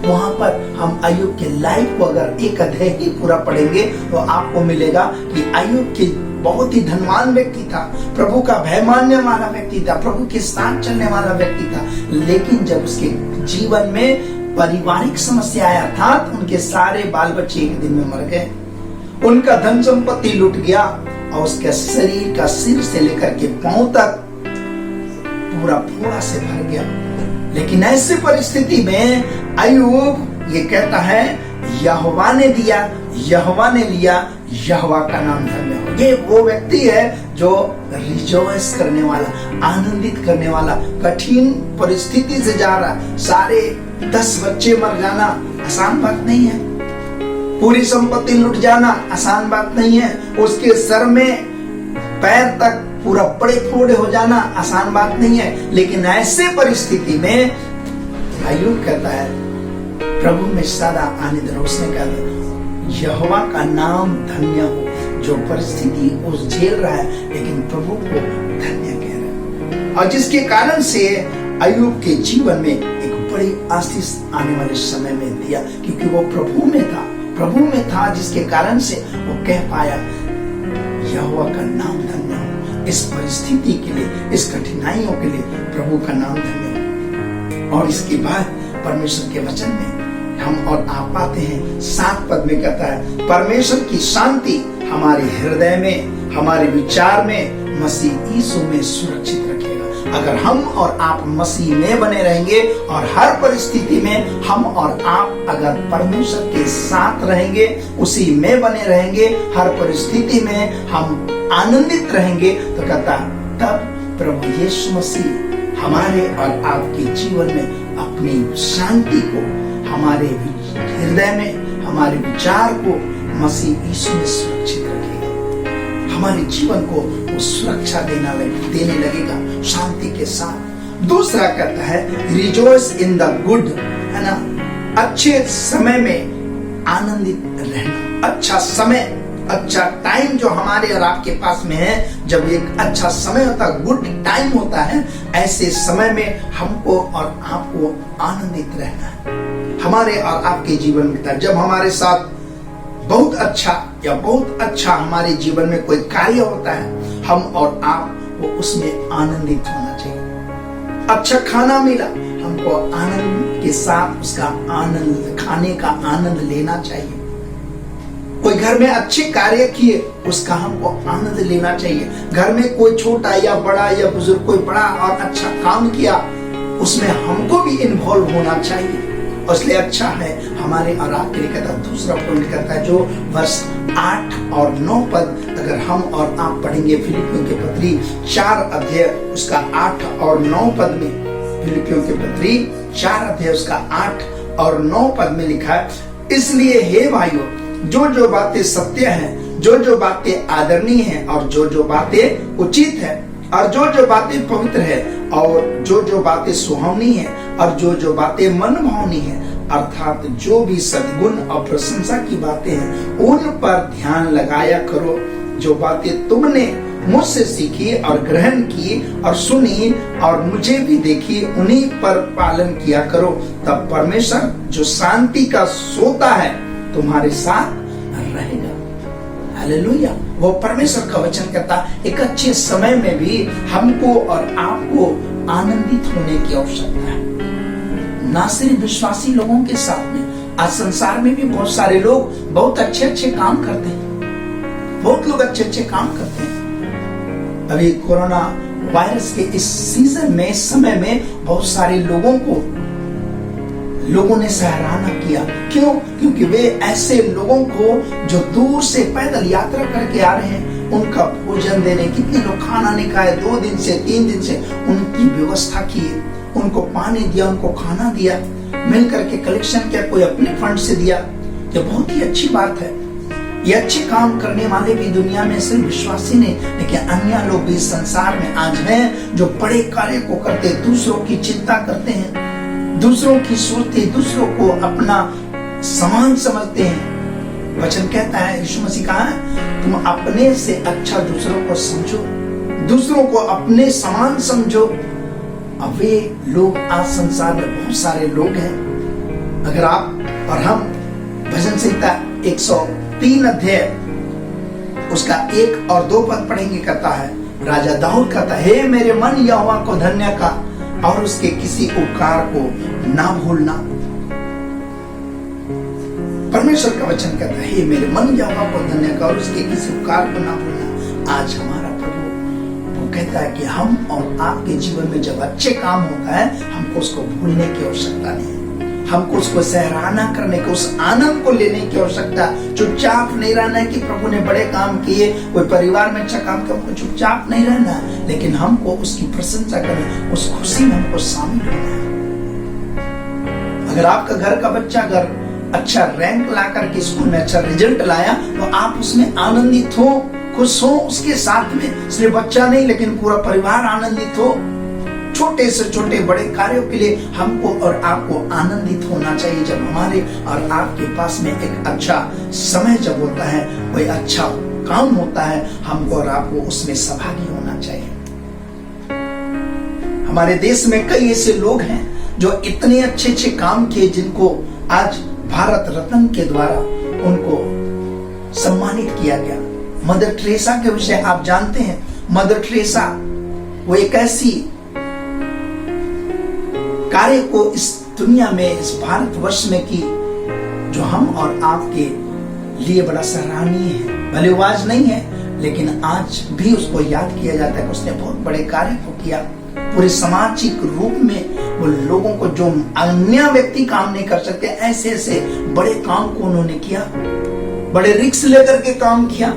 S2: वहां पर हम अय्यूब के लाइफ को अगर 1 अध्याय ही पूरा पढ़ेंगे तो आपको मिलेगा कि अय्यूब के बहुत ही धनवान व्यक्ति था, प्रभु का भय मानने वाला व्यक्ति था, प्रभु के साथ चलने वाला व्यक्ति था। लेकिन जब उसके जीवन में पारिवारिक समस्या आया, अर्थात उनके सारे बाल बच्चे एक दिन में मर गए, उनका धन संपत्ति लुट गया और उसके शरीर का सिर से लेकर के पांव तक पूरा फोड़ा से भर गया। लेकिन ऐसी परिस्थिति में अय्यूब ये कहता है यहोवा ने दिया, यहोवा ने लिया, यहोवा का नाम धन्य हो। ये वो व्यक्ति है जो रिजॉइस करने वाला, आनंदित करने वाला। कठिन परिस्थिति से जा रहा, सारे 10 बच्चे मर जाना आसान बात नहीं है, पूरी संपत्ति लुट जाना आसान बात नहीं है, उसके सर में पैर तक पूरा बड़े फोड़े हो जाना आसान बात नहीं है। लेकिन ऐसे परिस्थिति में अय्यूब कहता है प्रभु में सदा आनंद रहो। उसने कहा यहोवा का नाम धन्य हो। जो परिस्थिति उस झेल रहा है लेकिन प्रभु को धन्य कह रहा है, और जिसके कारण से अय्यूब के जीवन में एक बड़ी आशीष आने वाले समय में दिया, क्योंकि वो प्रभु में था, जिसके कारण से वो कह पाया यहोवा का नाम धन्य हो। इस परिस्थिति के लिए, इस कठिनाइयों के लिए प्रभु का नाम धन्य हो। और इसके बाद परमेश्वर के वचन में हम और आप पाते हैं 7 पद में कहता है परमेश्वर की शांति हमारे हृदय में, हमारे विचार में, मसीह यीशु में सुरक्षित रखेगा। अगर हम और आप मसीह में बने रहेंगे और हर परिस्थिति में हम और आप अगर परमेश्वर के साथ रहेंगे, उसी में बने रहेंगे, हर परिस्थिति में हम आनंदित रहेंगे, तो कहता तब प्रभु यीशु मसीह हमारे और आपके जीवन में अपनी शांति को, हमारे हृदय में, हमारे विचार को मसीह यीशु में सुरक्षित रखेगा। हमारे जीवन को वो सुरक्षा देने लगेगा शांति के साथ। दूसरा कहता है रिजॉइस इन द गुड, है ना, अच्छे समय में आनंदित रहना। अच्छा समय, अच्छा टाइम जो हमारे और आपके पास में है, जब एक अच्छा समय होता है, गुड टाइम होता है, ऐसे समय में हमको और आपको आनंदित रहना है। हमारे और आपके जीवन में जब हमारे साथ बहुत अच्छा हमारे जीवन में कोई कार्य होता है, हम और आप को उसमें आनंदित होना चाहिए। अच्छा खाना मिला, हमको आनंद के साथ उसका आनंद, खाने का आनंद लेना चाहिए। कोई घर में अच्छे कार्य किए, उसका हमको आनंद लेना चाहिए। घर में कोई छोटा या बड़ा या बुजुर्ग कोई बड़ा और अच्छा काम किया, उसमें हमको भी इन्वॉल्व होना चाहिए। इसलिए अच्छा है हमारे और आपके लिए। कहता दूसरा पॉइंट कहता है जो वर्ष 8 और 9 पद अगर हम और आप पढ़ेंगे फिलिपियों के पत्री 4 अध्याय उसका 8 और 9 पद में, फिलिपियों के पत्री 4 अध्याय उसका 8 और 9 पद में लिखा है, इसलिए हे भाइयों, जो बातें सत्य हैं, जो बातें आदरणीय हैं, और जो बातें उचित है, और जो बातें पवित्र है, और जो बातें सुहावनी है, और जो बातें मन भावनी है, अर्थात जो भी सद्गुण और प्रशंसा की बातें हैं, उन पर ध्यान लगाया करो। जो बातें तुमने मुझसे सीखी और ग्रहण की और सुनी और मुझे भी देखी, उन्हीं पर पालन किया करो। तब परमेश्वर जो शांति का सोता है तुम्हारे साथ रहेगा। हालेलुया। वो परमेश्वर का वचन कहता एक अच्छे समय में भी हमको और आपको आनंदित होने की आवश्यकता है। ना सिर्फ विश्वासी लोगों के साथ में, आज संसार में भी बहुत सारे लोग बहुत अच्छे काम करते हैं। बहुत लोग अच्छे काम करते हैं। अभी कोरोना वायरस के इस सीजन में, इस समय में बहुत सारे लोगों ने सराहना किया। क्यों? क्योंकि वे ऐसे लोगों को जो दूर से पैदल यात्रा करके आ रहे हैं, उनका भोजन देने, कितने लोग खाना नहीं खाए 2 दिन से 3 दिन से, उनकी व्यवस्था की, उनको पानी दिया, उनको खाना दिया, मिल करके कलेक्शन किया, कोई अपने फंड से दिया। ये बहुत ही अच्छी बात है। ये अच्छे काम करने वाले भी दुनिया में सिर्फ विश्वासी नहीं, लेकिन अन्य लोग भी संसार में आज हैं जो बड़े कार्य को करते, दूसरों की चिंता करते हैं, दूसरों की सोचते, दूसरों को अपना समान समझते हैं। वचन कहता है, यीशु मसीह कहा है, तुम अपने से अच्छा दूसरों को समझो, दूसरों को अपने समान समझो। अब वे लोग आज संसार में बहुत सारे लोग हैं। अगर आप और हम भजन संहिता 103 अध्याय उसका 1 और 2 पद पढ़ेंगे, कहता है राजा दाऊद कहता है, हे मेरे मन यहोवा को धन्य का और उसके किसी उपकार को ना भूलना। परमेश्वर का वचन कहता है, हे मेरे मन यहोवा को धन्य का और उसके किसी उपकार को ना भूलना। आज हमारा प्रभु वो कहता है कि हम और आपके जीवन में जब अच्छे काम होता है, हमको उसको भूलने की आवश्यकता नहीं है। हमको उसको सराहना करने के, उस आनंद को लेने की आवश्यकता। चुपचाप नहीं रहना है कि प्रभु ने बड़े काम किए, कोई परिवार में अच्छा काम किया, हमको चुपचाप नहीं रहना, लेकिन हमको उसकी प्रशंसा करना, उस खुशी में हमको शामिल होना है। अगर आपका घर का बच्चा अगर अच्छा रैंक ला करके स्कूल में अच्छा रिजल्ट लाया, तो आप उसमें आनंदित हो, खुश हो उसके साथ में। सिर्फ बच्चा नहीं, लेकिन पूरा परिवार आनंदित हो। छोटे से छोटे बड़े कार्यों के लिए हमको और आपको आनंदित होना चाहिए। जब हमारे और आपके पास में एक अच्छा समय जब होता है, कोई अच्छा काम होता है, हमको और आपको उसमें सहभागी होना चाहिए। हमारे देश में कई ऐसे लोग हैं जो इतने अच्छे काम किए, जिनको आज भारत रत्न के द्वारा उनको सम्मानित किया गया। मदर टेरेसा के विषय आप जानते हैं। मदर टेरेसा वो एक ऐसी कार्य को इस दुनिया में, इस भारतवर्ष में की, जो हम और आपके लिए बड़ा सराहनीय है। भले वो आज नहीं है, लेकिन आज भी उसको याद किया जाता है कि उसने बहुत बड़े कार्य को किया। पूरे सामाजिक रूप में वो लोगों को जो अन्य व्यक्ति काम नहीं कर सकते, ऐसे ऐसे बड़े काम को उन्होंने किया, बड़े रिस्क लेकर के काम किया।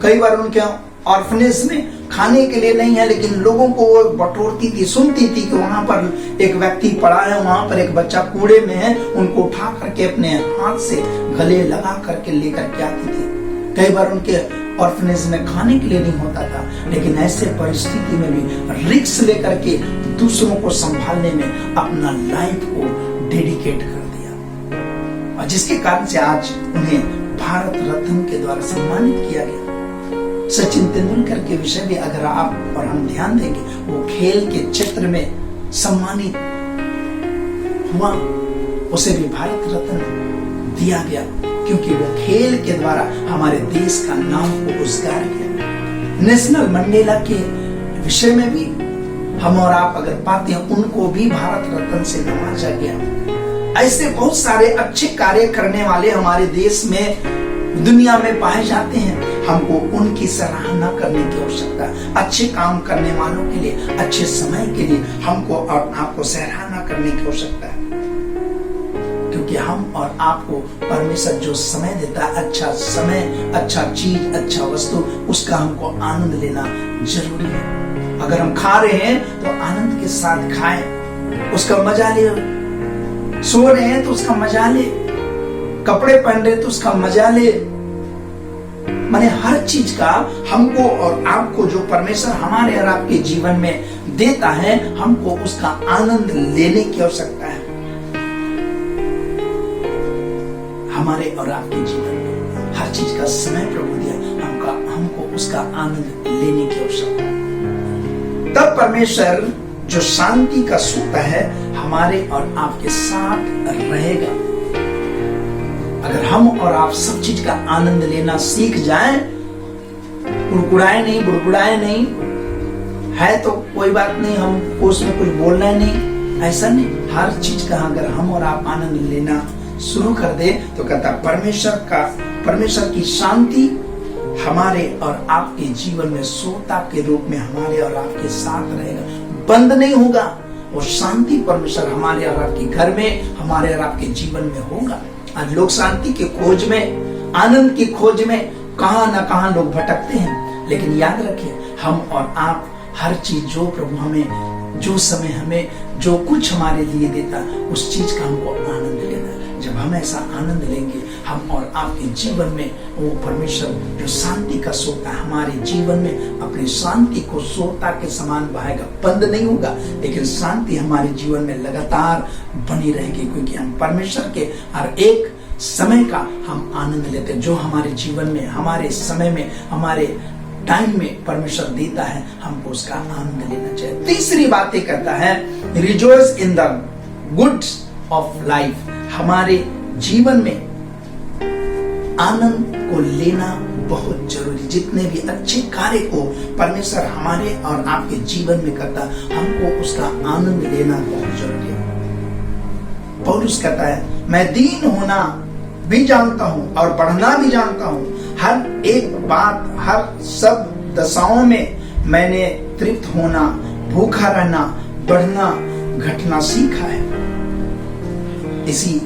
S2: कई बार उनके ऑर्फनेज में खाने के लिए नहीं है, लेकिन लोगों को वो बटोरती थी, सुनती थी कि वहां पर एक व्यक्ति पड़ा है, वहां पर एक बच्चा कूड़े में है, उनको उठा करके अपने हाथ से गले लगा करके लेकर के आती थी। कई बार उनके ऑर्फनेज में खाने के लिए नहीं होता था, लेकिन ऐसे परिस्थिति में भी रिस्क लेकर के दूसरों को संभालने में अपना लाइफ को डेडिकेट कर दिया, और जिसके कारण से आज उन्हें भारत रत्न के द्वारा सम्मानित किया गया। सचिन तेंदुलकर के विषय भी अगर आप और हम ध्यान देंगे, वो खेल के क्षेत्र में सम्मानित हुआ, उसे भी भारत रत्न दिया गया, क्योंकि वो खेल के द्वारा हमारे देश का नाम को उजागर किया। नेशनल मंडेला के विषय में भी हम और आप अगर पाते हैं, उनको भी भारत रत्न से नवाजा गया। ऐसे बहुत सारे अच्छे कार्य करने वाले हमारे देश में, दुनिया में पाए जाते हैं। हमको उनकी सराहना करने की आवश्यकता, अच्छे काम करने वालों के लिए, अच्छे समय के लिए हमको और आपको सराहना करने की आवश्यकता है, क्योंकि हम और आपको परमेश्वर जो समय देता है, अच्छा समय, अच्छा चीज, अच्छा वस्तु, उसका हमको आनंद लेना जरूरी है। अगर हम खा रहे हैं तो आनंद के साथ खाएं, उसका मजा ले। सो रहे हैं तो उसका मजा ले, कपड़े पहन रहे तो उसका मजा ले। माने हर चीज का हमको और आपको जो परमेश्वर हमारे और आपके जीवन में देता है, हमको उसका आनंद लेने की आवश्यकता है। हमारे और आपके जीवन में हर चीज का समय प्रभु दिया, हमको उसका आनंद लेने की आवश्यकता है। तब परमेश्वर जो शांति का सूत्र है, हमारे और आपके साथ रहेगा। अगर हम और आप सब चीज का आनंद लेना सीख जाएं, कुड़कुड़ाए नहीं, बुड़बुड़ाए नहीं, है तो कोई बात नहीं, हमको उसमें कुछ बोलना नहीं, ऐसा नहीं। हर चीज का अगर हम और आप आनंद लेना शुरू कर दे, तो कहता परमेश्वर की शांति हमारे और आपके जीवन में सोता के रूप में हमारे और आपके साथ रहेगा, बंद नहीं होगा। और शांति परमेश्वर हमारे और आपके घर में, हमारे और आपके जीवन में होगा। आज लोग शांति के खोज में, आनंद की खोज में कहां ना कहां लोग भटकते हैं, लेकिन याद रखिए, हम और आप हर चीज जो प्रभु हमें, जो समय हमें, जो कुछ हमारे लिए देता, उस चीज का हमको आनंद लेना है। जब हम ऐसा आनंद लेंगे, हम और आपके जीवन में वो परमेश्वर जो शांति का सोता है, हमारे जीवन में अपनी शांति को सोता के समान बहाएगा, बंद नहीं होगा, लेकिन शांति हमारे जीवन में लगातार बनी रहेगी, क्योंकि हम परमेश्वर के हर एक समय का हम आनंद लेते हैं। जो हमारे जीवन में, हमारे समय में, हमारे टाइम में परमेश्वर देता है, हमको उसका आनंद लेना चाहिए। तीसरी बात ये कहता है, rejoice in the goods of life. हमारे जीवन में आनंद को लेना बहुत जरूरी। जितने भी अच्छे कार्य को परमेश्वर हमारे और आपके जीवन में करता, हमको उसका आनंद लेना बहुत जरूरी है। पौलुस कहता है, मैं दीन होना भी जानता हूं और बढ़ना भी जानता हूं। हर एक बात, हर सब दशाओं में मैंने तृप्त होना, भूखा रहना, बढ़ना, घटना सीखा है। इसी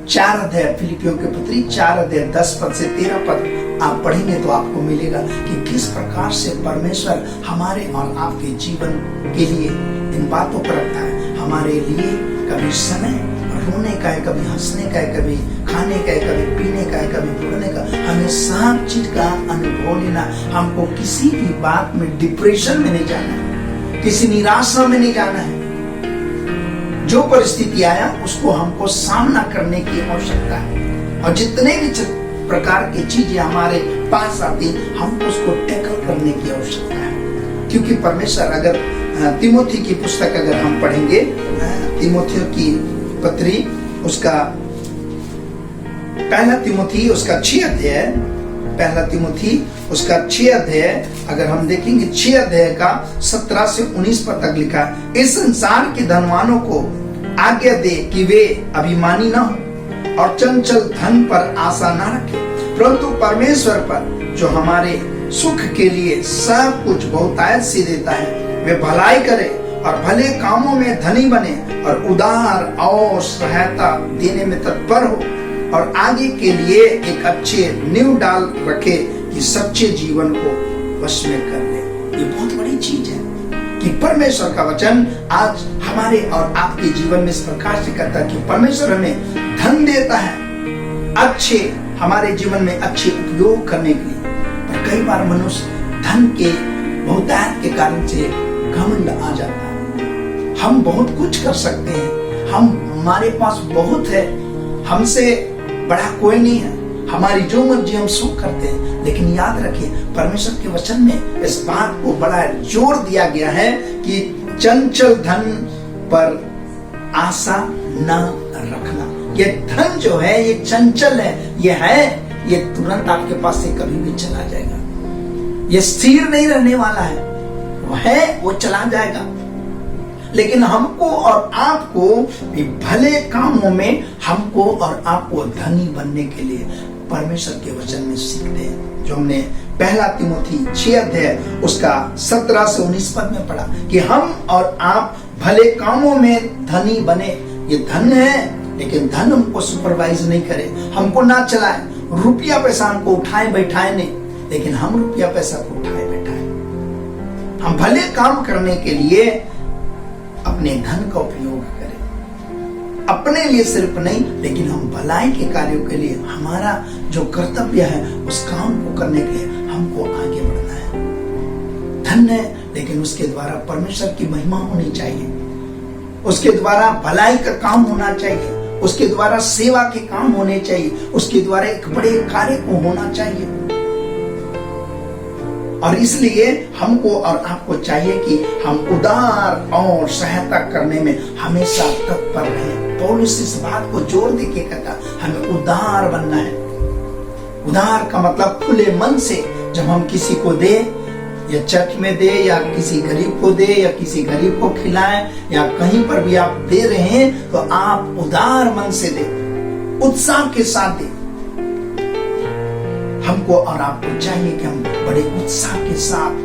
S2: 4 अध्याय फिलिपियों के पत्री 4 अध्याय 10 पद से 13 पद आप पढ़ेंगे तो आपको मिलेगा कि किस प्रकार से परमेश्वर हमारे और आपके जीवन के लिए इन बातों पर रखता है। हमारे लिए कभी समय रोने का है, कभी हंसने का है, कभी खाने का है, कभी पीने का है, कभी पढ़ने का। हमें सब चीज का अनुभव लेना। हमको किसी भी बात में डिप्रेशन में नहीं जाना है, किसी निराशा में नहीं जाना है। जो परिस्थिति आया उसको हमको सामना करने की आवश्यकता है, और जितने भी प्रकार की चीजें हमारे पास आती, हमको उसको टैकल करने की आवश्यकता है। क्योंकि परमेश्वर, अगर तिमोथी की पुस्तक अगर हम पढ़ेंगे, तिमोथियों की पत्री उसका 1 तिमोथी उसका 6 अध्याय, 1 तिमोथी उसका 6 अध्याय अगर हम देखेंगे, 6 अध्याय का 17 से 19 पद तक लिखा है, इस संसार के धनवानों को आज्ञा दे कि वे अभिमानी न हो और चंचल धन पर आशा न रखें, परंतु परमेश्वर पर जो हमारे सुख के लिए सब कुछ बहुतायत से देता है, वे भलाई करे और भले कामों में धनी बने और उदार और सहायता देने में तत्पर हो और आगे के लिए एक अच्छे नींव डाल रखे कि सच्चे जीवन को वश में कर ले। ये बहुत बड़ी चीज है कि परमेश्वर का वचन आज हमारे और आपके जीवन में इस प्रकार से कहता है कि परमेश्वर हमें धन देता है अच्छे हमारे जीवन में अच्छे उपयोग करने के लिए। पर कई बार मनुष्य धन के बहुतायत के कारण से घमंड आ जाता है। हम बहुत कुछ कर सकते हैं, हमारे पास बहुत है, हमसे बड़ा कोई नहीं है, हमारी जो मर्जी हम सो करते हैं। लेकिन याद रखिए परमेश्वर के वचन में इस बात को बड़ा जोर दिया गया है कि चंचल धन पर आशा न रखना। ये धन जो है ये चंचल है, ये तुरंत आपके पास से कभी भी चला जाएगा। ये स्थिर नहीं रहने वाला है, वो चला जाएगा। लेकिन हमको और आपको भी भले कामों में हमको और आपको धनी बनने के लिए परमेश्वर के वचन में सीखते हैं, जो हमने पहला तिमोथी 6 अध्याय उसका 17 से 19 पद में पढ़ा कि हम और आप भले कामों में धनी बने। ये धन है, लेकिन धन हमको सुपरवाइज नहीं करे, हमको ना चलाए, रुपया पैसा हमको उठाए बैठाए नहीं, लेकिन हम रुपया पैसा को उठाए बैठाए। हम भले काम करने के लिए अपने धन का उपयोग करें, अपने लिए सिर्फ नहीं, लेकिन हम भलाई के कार्यों के लिए हमारा जो कर्तव्य है उस काम को करने के लिए हमको आगे बढ़ना है। धन है, लेकिन उसके द्वारा परमेश्वर की महिमा होनी चाहिए, उसके द्वारा भलाई का काम होना चाहिए, उसके द्वारा सेवा के काम होने चाहिए, उसके द्वारा एक बड़े कार्य को होना चाहिए। और इसलिए हमको और आपको चाहिए कि हम उदार और सहायता करने में हमेशा तत्पर रहें। पौलुस इस बात को जोर देके कहता हमें उदार बनना है। उदार का मतलब खुले मन से जब हम किसी को दे, या चर्च में दे, या किसी गरीब को दे, या किसी गरीब को खिलाएं, या कहीं पर भी आप दे रहे हैं तो आप उदार मन से दे, उत्साह के साथ दे। हमको और आपको चाहिए कि हम बड़े उत्साह के साथ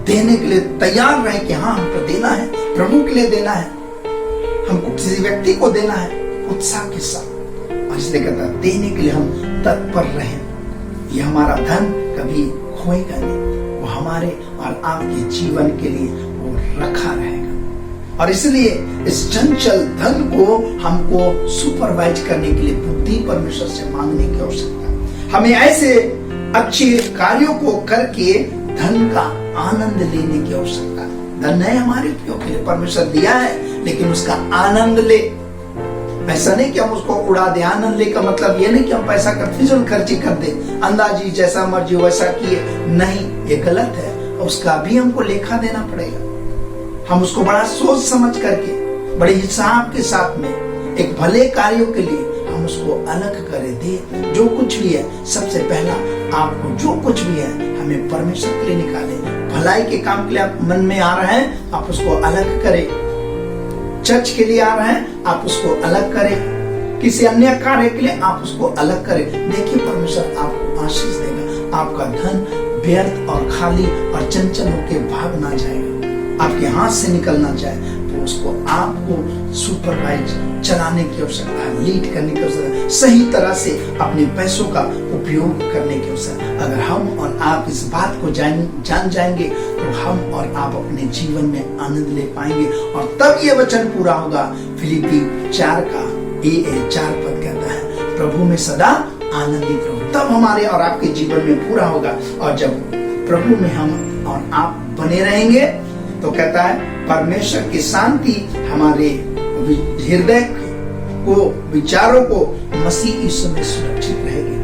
S2: देने के लिए तैयार रहें कि हाँ हमको देना है, प्रभु के लिए देना है, हमको किसी व्यक्ति को देना है उत्साह के साथ। और इसलिए कहता है देने के लिए हम तत्पर रहें। ये हमारा धन कभी खोएगा नहीं, वो हमारे और आपके जीवन के लिए वो रखा रहेगा। और इसलिए इस चंचल धन को हमको सुपरवाइज करने के लिए बुद्धि परमेश्वर से मांगने की आवश्यकता है। हमें ऐसे अच्छे कार्यों को करके धन का आनंद लेने की आवश्यकता है। धन है हमारे उपयोग के लिए परमेश्वर दिया है, लेकिन उसका आनंद ले। ऐसा नहीं कि हम उसको उड़ा दे। आनंद ले का मतलब ये नहीं कि हम पैसा का फिजूल खर्ची कर दे, अंदाजी जैसा मर्जी वैसा किए, नहीं, ये गलत है। उसका भी हमको लेखा देना पड़ेगा। हम उसको बड़ा सोच समझ करके, बड़े हिसाब के साथ में एक भले कार्यों के लिए हम उसको अलग करे दे। जो कुछ भी है, सबसे पहला आपको जो कुछ भी है हमें परमेश्वर के लिए निकाले। भलाई के काम के लिए आप मन में आ रहे हैं, आप उसको अलग करें। चर्च के लिए आ रहे हैं, आप उसको अलग करें। किसी अन्य कार्य के लिए आप उसको अलग करें। देखिए परमेश्वर आपको आशीष देगा। आपका धन व्यर्थ और खाली और चंचल होकर भाग ना जाएगा, आपके हाथ से निकलना जाए, तो उसको आपको सुपरवाइज चलाने की आवश्यकता है, लीड करने की आवश्यकता है, सही तरह से अपने पैसों का उपयोग करने की आवश्यकता है। अगर हम और आप इस बात को जान जाएंगे तो हम और आप अपने जीवन में आनंद ले पाएंगे। और तब ये वचन पूरा होगा। फिलिपी 4 का 4 पद कहता है प्रभु में सदा आनंदित रहो। तब हमारे और आपके जीवन में पूरा होगा। और जब प्रभु में हम और आप बने रहेंगे तो कहता है परमेश्वर की शांति हमारे हृदय को, विचारों को मसीह यीशु में सुरक्षित रहेगी।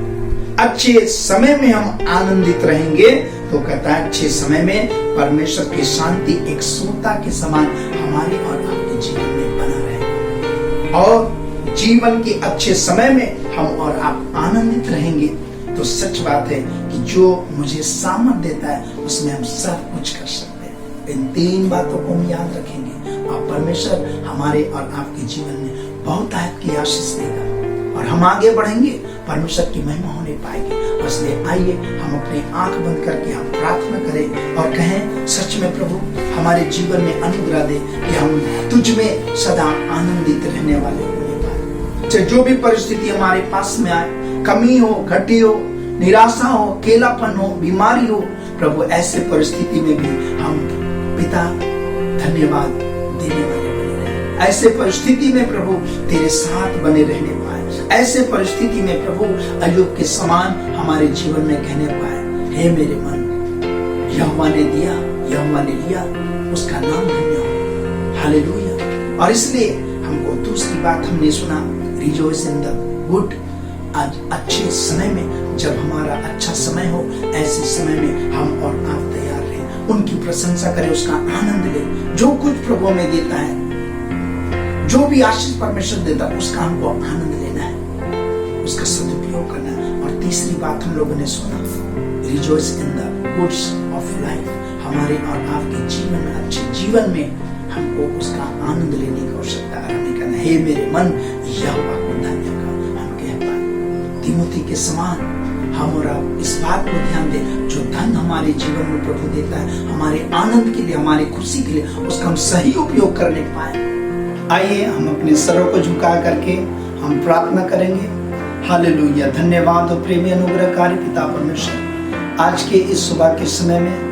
S2: अच्छे समय में हम आनंदित रहेंगे तो कहता है अच्छे समय में परमेश्वर की शांति एक सोता के समान हमारे और आपके जीवन में बना रहेगा। और जीवन के अच्छे समय में हम और आप आनंदित रहेंगे तो सच बात है कि जो मुझे सामर्थ देता है उसमें हम सब कुछ कर सकते हैं। इन 3 बातों को हम याद रखेंगे और परमेश्वर हमारे और आपके जीवन में बहुत आयत की आशीष देगा और हम आगे बढ़ेंगे परमेश्वर की महिमा होने पाएगी। इसलिए आइए हम अपने आंख बंद करके हम प्रार्थना करें और कहें, सच में प्रभु हमारे जीवन में अनुग्रह दे कि हम तुझ में सदा आनंदित रहने वाले होने पाए। चाहे जो भी परिस्थिति हमारे पास में आए, कमी हो, घटी हो, निराशा हो, अकेलापन हो, बीमारी हो, प्रभु ऐसे परिस्थिति में भी हम पिता धन्यवाद देने वाले बने रहे। ऐसे परिस्थिति में प्रभु तेरे साथ बने रहने पाए। ऐसे परिस्थिति में प्रभु अय्यूब के समान हमारे जीवन में कहने पाए, हे मेरे मन, यहोवा ने दिया, यहोवा ने लिया, उसका नाम धन्य हो। हालेलुया। और इसलिए हमको दूसरी बात हमने सुना, रिजॉइस इन द गुड। आज अच्छे समय में, जब हमारा अच्छा समय हो, ऐसे समय में हम और आप तैयार रहें, उनकी प्रशंसा करें, उसका आनंद लें। जो कुछ प्रभु में देता है, जो भी आशीष परमेश्वर देता है, उसका हमको आनंद लेना है, उसका सदुपयोग करना है। और तीसरी बात हम लोगों ने सुना, rejoice in the goods of life. हमारे और आपके जीवन में, अच्छे जीवन में हमको उसका आनंद लेने की आवश्यकता है। करना, हे मेरे मन, यहोवा को धन्य कर। तिमोथी के समान हम और आप इस बात को ध्यान दें, जो धन हमारे जीवन में प्रभु देता है, हमारे आनंद के लिए, हमारी खुशी के लिए, उसका हम सही उपयोग करने पाए। आइए हम अपने सरों को झुका करके हम प्रार्थना करेंगे। हालेलुया। धन्यवाद और प्रेमी अनुग्रहकारी पिता परमेश्वर, आज के इस सुबह के समय में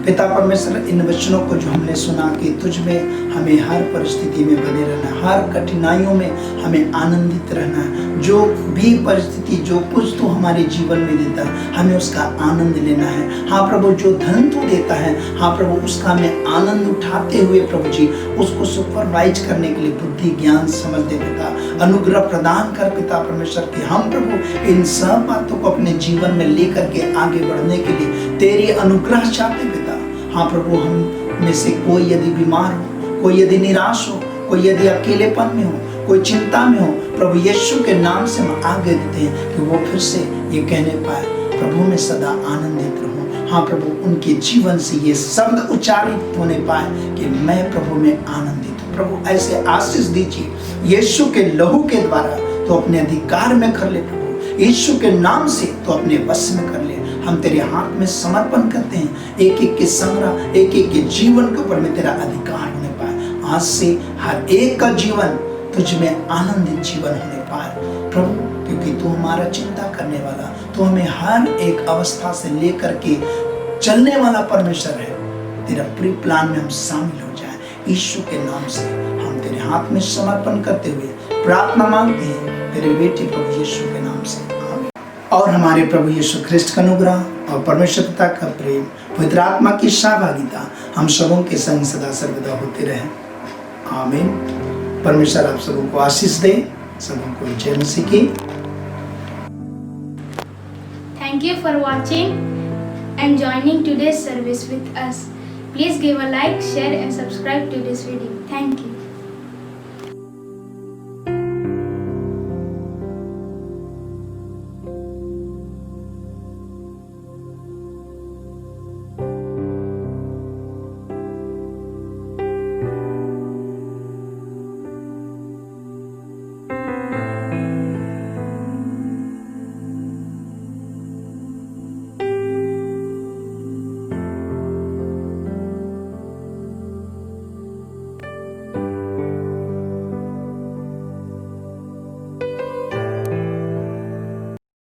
S2: पिता परमेश्वर, इन वचनों को जो हमने सुना कि तुझ में हमें हर परिस्थिति में बने रहना, हर कठिनाइयों में हमें आनंदित रहना है। जो भी परिस्थिति, जो कुछ तू हमारे जीवन में देता है, हमें उसका आनंद लेना है। हाँ प्रभु, जो धन तू देता है, हाँ प्रभु, उसका हमें आनंद उठाते हुए प्रभु जी उसको सुपरवाइज करने के लिए बुद्धि, ज्ञान, समझ दे पिता। अनुग्रह प्रदान कर पिता परमेश्वर कि हम प्रभु इन सब बातों को अपने जीवन में लेकर के आगे बढ़ने के लिए तेरी अनुग्रह चाहते पिता। हाँ प्रभु, हम में से कोई यदि बीमार हो, कोई यदि निराश हो, कोई यदि अकेलेपन में हो, कोई चिंता में हो, प्रभु यीशु के नाम से हम आगे देते हैं कि वो फिर से ये कहने पाए, प्रभु में सदा आनंदित रहूं। हाँ प्रभु, उनके जीवन से ये शब्द उच्चारित होने पाए कि मैं प्रभु में आनंदित हूँ। प्रभु ऐसे आशीष दीजिए, यीशु के लहू के द्वारा तो अपने अधिकार में कर ले प्रभु, यीशु के नाम से तो अपने वश में कर ले। हम तेरे हाथ में समर्पण करते हैं, एक एक के संग्रह, एक एक के जीवन के ऊपर में तेरा अधिकार होने पाए। आज से हर एक का जीवन तुझ में आनंदित जीवन होने पाए प्रभु, क्योंकि तू हमारा चिंता करने वाला, तू हमें हर एक अवस्था से लेकर के चलने वाला परमेश्वर है। तेरा प्री प्लान में हम शामिल हो जाए। यीशु के नाम से हम तेरे हाथ में समर्पण करते हुए प्रार्थना मांगते हैं, तेरे बेटे प्रभु यीशु के नाम से, आमीन। और हमारे प्रभु यीशु ख्रिस्ट का अनुग्रह और परमेश्वर पिता का प्रेम, पवित्र आत्मा की सहभागिता हम सबों के संग सदा सर्वदा होते रहे, आमीन। परमेश्वर आप सबों को आशीष दे, सबों को जय मसीह की।
S1: Thank you for watching and joining today's service with us. Please give a like, share and subscribe to this video. Thank you.